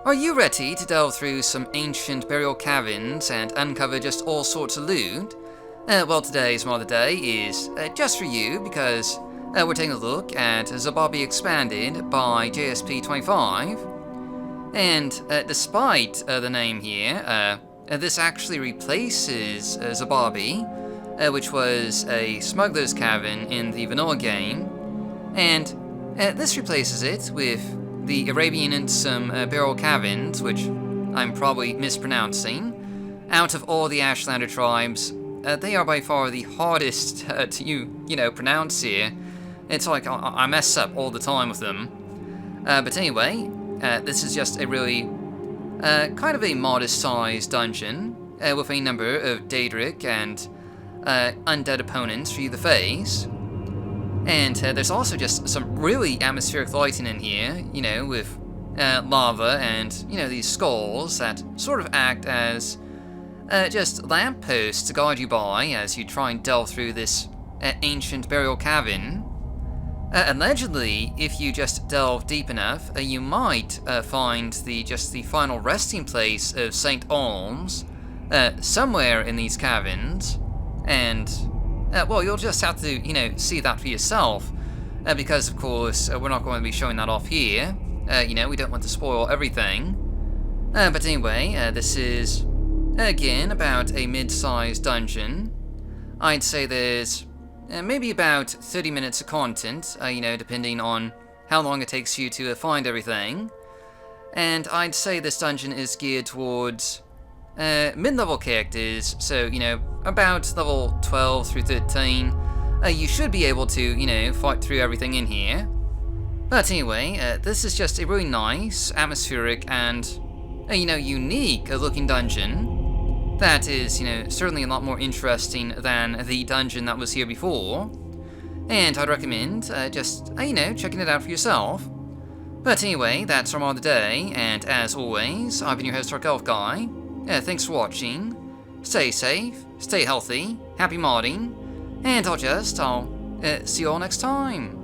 Are you ready to delve through some ancient burial caverns and uncover just all sorts of loot? Well, today's Mother Day is just for you because we're taking a look at Zababi Expanded by JSP25. And despite the name here, this actually replaces Zababi, which was a smuggler's cavern in the vanilla game. And this replaces it with the Arabian and some burial caverns, which I'm probably mispronouncing. Out of all the Ashlander tribes, they are by far the hardest to pronounce here. It's like I mess up all the time with them. But anyway, this is just a really kind of a modest-sized dungeon with a number of Daedric and undead opponents for you to face. And there's also just some really atmospheric lighting in here, with lava and, these skulls that sort of act as just lampposts to guide you by as you try and delve through this ancient burial cavern. Allegedly, if you just delve deep enough, you might find the final resting place of St. Olms somewhere in these caverns, and well, you'll just have to, see that for yourself, because, of course, we're not going to be showing that off here. We don't want to spoil everything. But anyway, this is, again, about a mid-sized dungeon. I'd say there's maybe about 30 minutes of content, depending on how long it takes you to find everything. And I'd say this dungeon is geared towards mid-level characters, so, about level 12 through 13, you should be able to, fight through everything in here. But anyway, this is just a really nice, atmospheric, and, unique-looking dungeon that is, certainly a lot more interesting than the dungeon that was here before. And I'd recommend just, checking it out for yourself. But anyway, that's our mod of the day, and as always, I've been your host, Dark Elf Guy. Thanks for watching. Stay safe, stay healthy, happy modding, and I'll see you all next time.